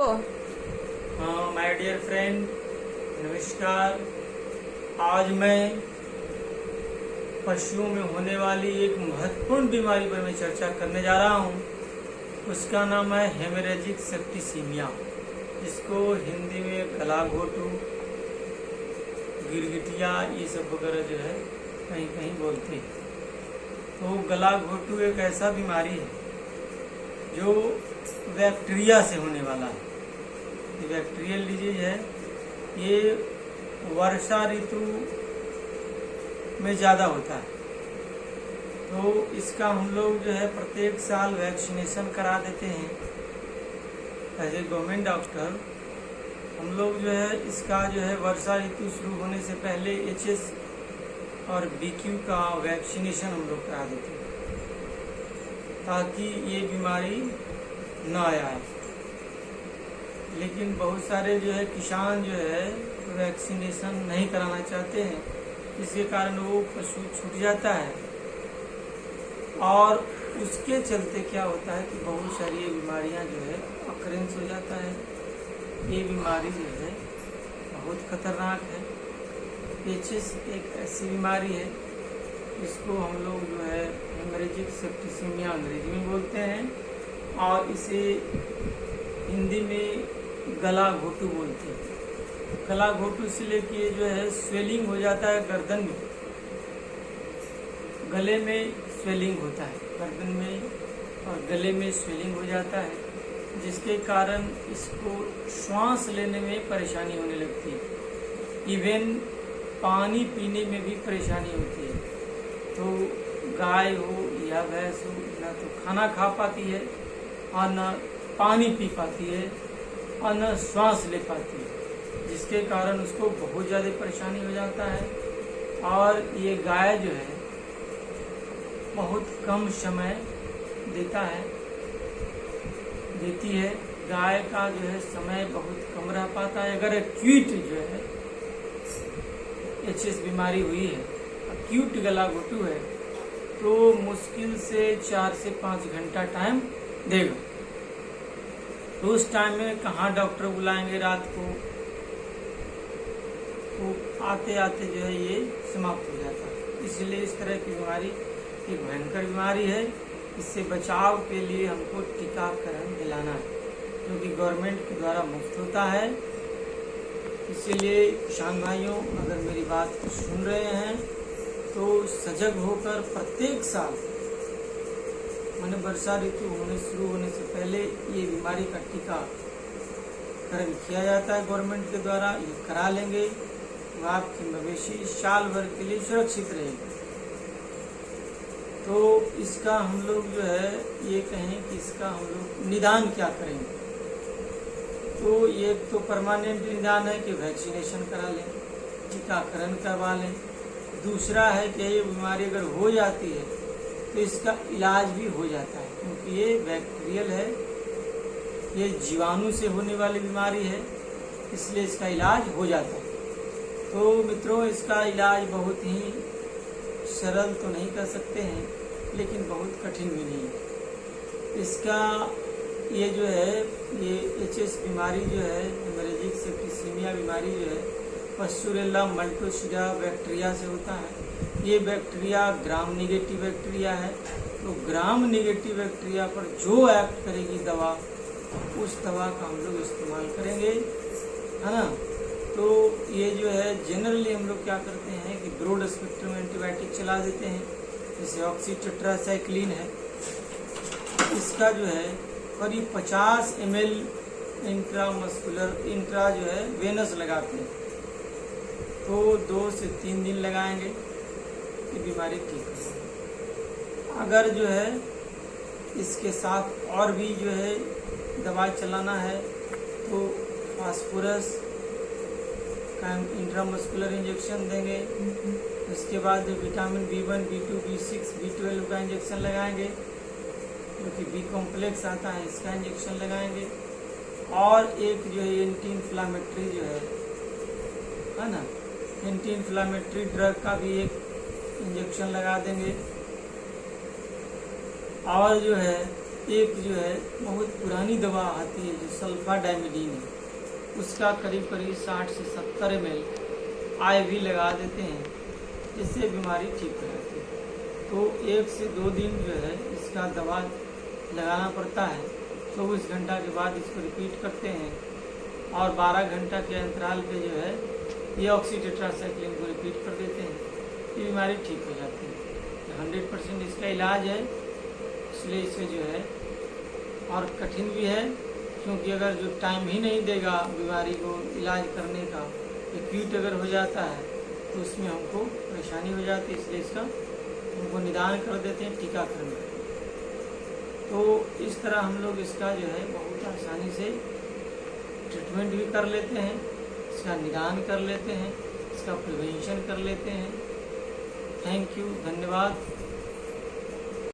हाँ my dear friend, नमस्कार। आज मैं पशुओं में होने वाली एक महत्वपूर्ण बीमारी पर मैं चर्चा करने जा रहा हूँ। उसका नाम है हेमरेजिक सेप्टिसीमिया, जिसको हिंदी में गला घोटू, गिरगिटिया ये सब वगैरह जो है कहीं कहीं बोलते हैं। तो गला घोटू एक ऐसा बीमारी है जो बैक्टीरिया से होने वाला है। ये बैक्टीरियल डिजीज है। ये वर्षा ऋतु में ज़्यादा होता है। तो इसका हम लोग जो है प्रत्येक साल वैक्सीनेशन करा देते हैं। एज ए गवर्नमेंट डॉक्टर हम लोग जो है इसका जो है वर्षा ऋतु शुरू होने से पहले HS और BQ का वैक्सीनेशन हम लोग करा देते हैं ताकि ये बीमारी ना आए। लेकिन बहुत सारे जो है किसान जो है वैक्सीनेशन नहीं कराना चाहते हैं, इसके कारण वो पशु छूट जाता है और उसके चलते क्या होता है कि बहुत सारी ये बीमारियां जो है अक्रेंस हो जाता है। ये बीमारी जो है बहुत खतरनाक है। HS एक ऐसी बीमारी है, इसको हम लोग जो है हेमरेजिक सेप्टिसीमिया अंग्रेजी में बोलते हैं और इसे हिंदी में गला घोटू बोलते हैं। गला घोटू इसलिए कि ये जो है स्वेलिंग हो जाता है गर्दन में, गले में स्वेलिंग होता है, गर्दन में और गले में स्वेलिंग हो जाता है, जिसके कारण इसको श्वास लेने में परेशानी होने लगती है। इवन पानी पीने में भी परेशानी होती है। तो गाय हो या भैंस हो, ना तो खाना खा पाती है और न पानी पी पाती है और न श्वास ले पाती है, जिसके कारण उसको बहुत ज़्यादा परेशानी हो जाता है। और ये गाय जो है बहुत कम समय देती है। गाय का जो है समय बहुत कम रह पाता है। अगर एक्यूट जो है HS बीमारी हुई है, एक्यूट गला घोटू है, तो मुश्किल से 4 से 5 घंटा टाइम देगा। तो उस टाइम में कहाँ डॉक्टर बुलाएंगे रात को, तो आते आते जो है ये समाप्त हो जाता है। इसलिए इस तरह की बीमारी एक भयंकर बीमारी है। इससे बचाव के लिए हमको टीकाकरण दिलाना है, जो कि गवर्नमेंट के द्वारा मुफ्त होता है। इसीलिए किसान भाइयों, अगर मेरी बात को सुन रहे हैं तो सजग होकर प्रत्येक साल मैंने वर्षा ऋतु शुरू होने से पहले ये बीमारी का टीकाकरण किया जाता है गवर्नमेंट के द्वारा। ये करा लेंगे तो आपकी मवेशी साल भर के लिए सुरक्षित रहेगी। तो इसका हम लोग जो है ये कहें कि इसका हम लोग निदान क्या करेंगे, तो ये तो परमानेंट निदान है कि वैक्सीनेशन करा लें, टीकाकरण करवा लें। दूसरा है कि ये बीमारी अगर हो जाती है तो इसका इलाज भी हो जाता है, क्योंकि ये बैक्टीरियल है, ये जीवाणु से होने वाली बीमारी है, इसलिए इसका इलाज हो जाता है। तो मित्रों, इसका इलाज बहुत ही सरल तो नहीं कर सकते हैं, लेकिन बहुत कठिन भी नहीं है। इसका ये जो है ये HS बीमारी जो है हेमरेजिक सेप्टिसीमिया बीमारी जो है पश्चुरेला मल्टोसिडा बैक्टीरिया से होता है। ये बैक्टीरिया ग्राम निगेटिव बैक्टीरिया है। तो ग्राम निगेटिव बैक्टीरिया पर जो एक्ट करेगी दवा, उस दवा का हम लोग इस्तेमाल करेंगे, है ना। तो ये जो है जनरली हम लोग क्या करते हैं कि ब्रॉड स्पेक्ट्रम एंटीबायोटिक चला देते हैं, जैसे ऑक्सीटेट्रासाइक्लिन है। इसका जो है करीब 50 ml इंट्रा जो है वेनस लगाते हैं। तो 2 से 3 दिन लगाएंगे कि बीमारी ठीक हो जाए। अगर जो है इसके साथ और भी जो है दवाई चलाना है तो फास्फोरस का इंट्रामस्कुलर इंजेक्शन देंगे। उसके बाद vitamin B1, B2, B6, B12 का इंजेक्शन लगाएंगे, जो कि B कॉम्प्लेक्स आता है, इसका इंजेक्शन लगाएंगे। और एक जो है एंटी इन्फ्लामेटरी जो है ना, एंटी इन्फ्लामेटरी ड्रग का भी एक इंजेक्शन लगा देंगे। और जो है एक जो है बहुत पुरानी दवा आती है जो सल्फाडाइमिडीन है, उसका करीब करीब 60 से 70 ml IV लगा देते हैं, जिससे बीमारी ठीक हो जाती है। तो 1 से 2 दिन जो है इसका दवा लगाना पड़ता है। 24 घंटा के बाद इसको रिपीट करते हैं और 12 घंटा के अंतराल पे जो है ये ऑक्सीटेट्रासाइक्लिन को रिपीट कर देते हैं। ये बीमारी ठीक हो जाती है। 100% इसका इलाज है, इसलिए इसे जो है और कठिन भी है, क्योंकि अगर जो टाइम ही नहीं देगा बीमारी को इलाज करने का, एक्यूट अगर हो जाता है तो उसमें हमको परेशानी हो जाती है। इसलिए इसका हमको निदान कर देते हैं, टीकाकरण करते हैं। तो इस तरह हम लोग इसका जो है बहुत आसानी से ट्रीटमेंट भी कर लेते हैं, इसका निदान कर लेते हैं, इसका प्रिवेंशन कर लेते हैं। थैंक यू, धन्यवाद।